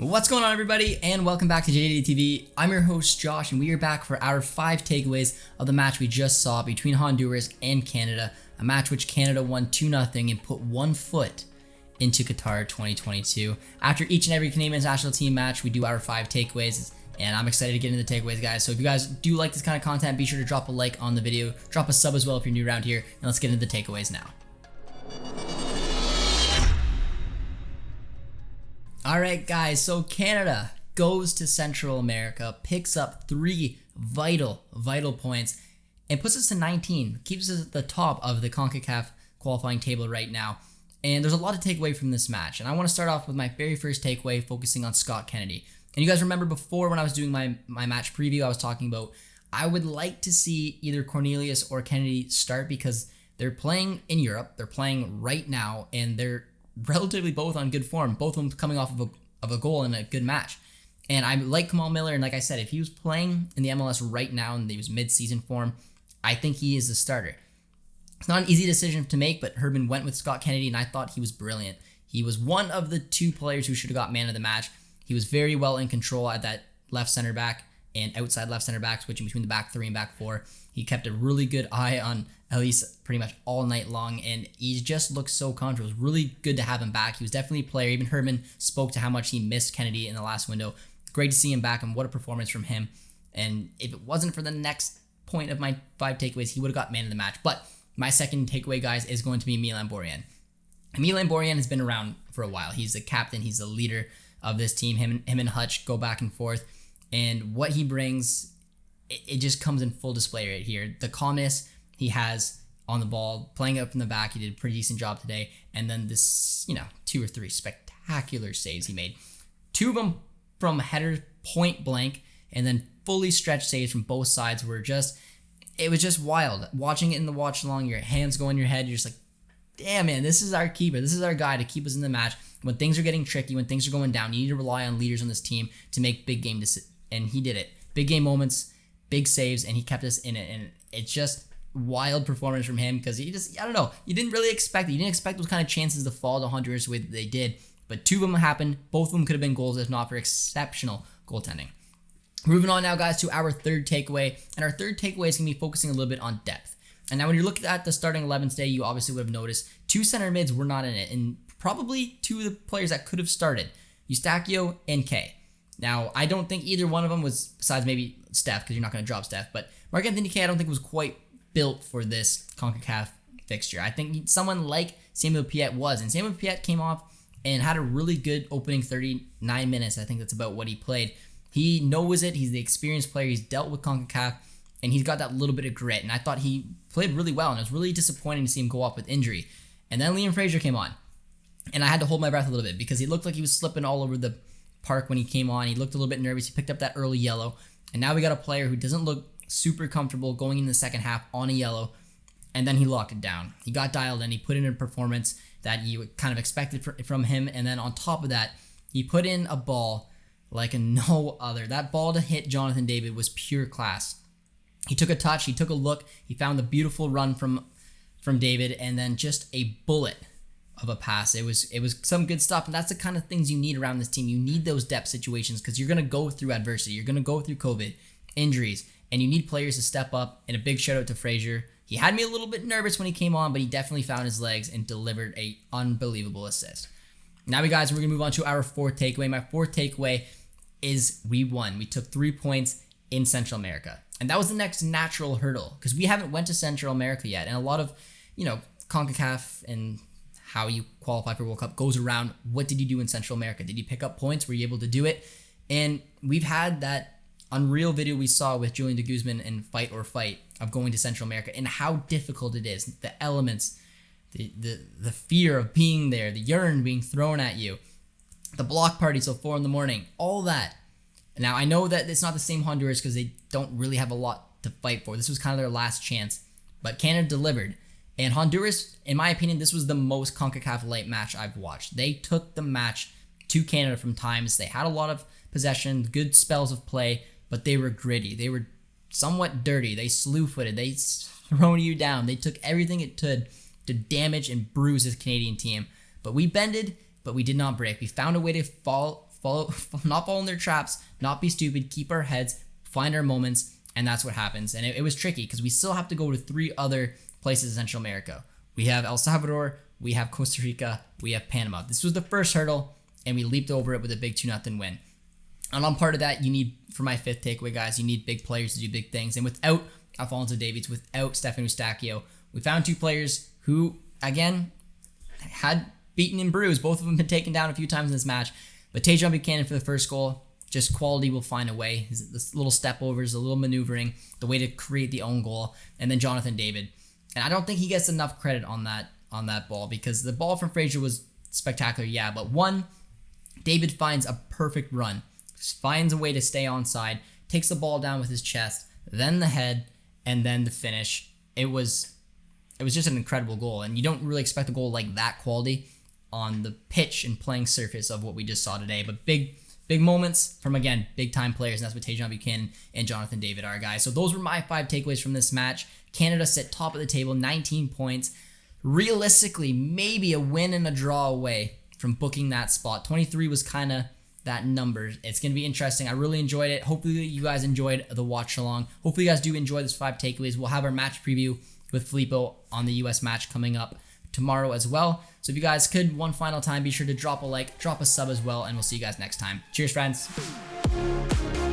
What's going on, everybody, and welcome back to JJD TV. I'm your host Josh, and we are back for our 5 takeaways of the match we just saw between Honduras and Canada, a match which Canada won 2-0 and put one foot into Qatar 2022. After each and every Canadian national team match, we do our 5 takeaways, and I'm excited to get into the takeaways, guys. So if you guys do like this kind of content, be sure to drop a like on the video, drop a sub as well if you're new around here, and let's get into the takeaways now. Alright guys, so Canada goes to Central America, picks up 3 vital points, and puts us to 19, keeps us at the top of the CONCACAF qualifying table right now. And there's a lot to take away from this match, and I want to start off with my very first takeaway, focusing on Scott Kennedy. And you guys remember before when I was doing my match preview, I was talking about I would like to see either Cornelius or Kennedy start because they're playing in Europe, they're playing right now, and they're relatively both on good form, both of them coming off of a goal in a good match. And I like Kamal Miller, and like I said, if he was playing in the MLS right now and he was mid-season form, I think he is the starter. It's not an easy decision to make, but Herman went with Scott Kennedy, and I thought he was brilliant. He was one of the 2 players who should have got man of the match. He was very well in control at that left center back and outside left center back, switching between the back 3 and back 4. He kept a really good eye on Elise pretty much all night long, and he just looked so comfortable. It was really good to have him back. He was definitely a player. Even Herman spoke to how much he missed Kennedy in the last window. Great to see him back, and what a performance from him. And if it wasn't for the next point of my 5 takeaways, he would have got man of the match. But my second takeaway, guys, is going to be Milan Borjan. Milan Borjan has been around for a while. He's the captain. He's the leader of this team. Him and Hutch go back and forth. And what he brings, it just comes in full display right here. The calmness he has on the ball, playing up from the back. He did a pretty decent job today. And then this, 2 or 3 spectacular saves he made. 2 of them from header point blank, and then fully stretched saves from both sides were just, it was just wild. Watching it in the watch along, your hands go in your head, you're just like, damn, man, this is our keeper. This is our guy to keep us in the match. When things are getting tricky, when things are going down, you need to rely on leaders on this team to make big game decisions. And he did it. Big game moments, big saves, and he kept us in it. And it's just wild performance from him because he just, I don't know, you didn't really expect it. You didn't expect those kind of chances to fall to Honduras the way that they did. But 2 of them happened. Both of them could have been goals if not for exceptional goaltending. Moving on now, guys, to our 3rd takeaway. And our 3rd takeaway is going to be focusing a little bit on depth. And now when you look at the starting 11 today, you obviously would have noticed 2 center mids were not in it. And probably 2 of the players that could have started, Eustachio and Kay. Now, I don't think either one of them was, besides maybe Steph, because you're not going to drop Steph, but Marc-Anthony Kay I don't think was quite built for this CONCACAF fixture. I think someone like Samuel Piette was, and Samuel Piette came off and had a really good opening 39 minutes. I think that's about what he played. He knows it. He's the experienced player. He's dealt with CONCACAF, and he's got that little bit of grit, and I thought he played really well, and it was really disappointing to see him go off with injury. And then Liam Fraser came on, and I had to hold my breath a little bit because he looked like he was slipping all over the park when he came on. He looked a little bit nervous. He picked up that early yellow, and now we got a player who doesn't look super comfortable going into the second half on a yellow, and then he locked it down. He got dialed in. He put in a performance that you kind of expected from him, and then on top of that, he put in a ball like a no other. That ball to hit Jonathan David was pure class. He took a touch, he took a look, he found the beautiful run from David, and then just a bullet of a pass. It was some good stuff, and that's the kind of things you need around this team. You need those depth situations because you're going to go through adversity. You're going to go through COVID, injuries, and you need players to step up. And a big shout out to Fraser. He had me a little bit nervous when he came on, but he definitely found his legs and delivered a unbelievable assist. Now, guys, we're going to move on to our 4th takeaway. My 4th takeaway is we won. We took 3 points in Central America. And that was the next natural hurdle because we haven't went to Central America yet. And a lot of, CONCACAF and how you qualify for World Cup goes around, what did you do in Central America? Did you pick up points? Were you able to do it? And we've had that unreal video we saw with Julian de Guzman in Fight or Fight of going to Central America and how difficult it is. The elements, the fear of being there, the urine being thrown at you, the block party till 4 a.m, all that. Now, I know that it's not the same Honduras because they don't really have a lot to fight for. This was kind of their last chance, but Canada delivered. And Honduras, in my opinion, this was the most CONCACAF light match I've watched. They took the match to Canada from times. They had a lot of possession, good spells of play, but they were gritty. They were somewhat dirty. They slew-footed. They thrown you down. They took everything it could to damage and bruise this Canadian team. But we bended, but we did not break. We found a way to not fall in their traps, not be stupid, keep our heads, find our moments, and that's what happens. And it was tricky because we still have to go to 3 other places in Central America. We have El Salvador, we have Costa Rica, we have Panama. This was the first hurdle, and we leaped over it with a big 2-0 win. And on part of that, you need, for my 5th takeaway, guys, you need big players to do big things. And without Alphonso Davies, without Stefan Eustachio, we found 2 players who, again, had beaten and bruised. Both of them been taken down a few times in this match. But Tajon Buchanan for the first goal, just quality will find a way. This little step overs, a little maneuvering, the way to create the own goal. And then Jonathan David. And I don't think he gets enough credit on that ball, because the ball from Frazier was spectacular, yeah. But one, David finds a perfect run. Finds a way to stay onside, takes the ball down with his chest, then the head, and then the finish. It was just an incredible goal, and you don't really expect a goal like that quality on the pitch and playing surface of what we just saw today. But big moments from, again, big time players, and that's what Tajon Buchanan and Jonathan David are, guys. So those were my 5 takeaways from this match. Canada sit top of the table, 19 points. Realistically, maybe a win and a draw away from booking that spot. 23 was kind of that number. It's going to be interesting. I really enjoyed it. Hopefully you guys enjoyed the watch along. Hopefully you guys do enjoy this 5 takeaways. We'll have our match preview with Filippo on the US match coming up tomorrow as well. So if you guys could, one final time, be sure to drop a like, drop a sub as well, and we'll see you guys next time. Cheers, friends.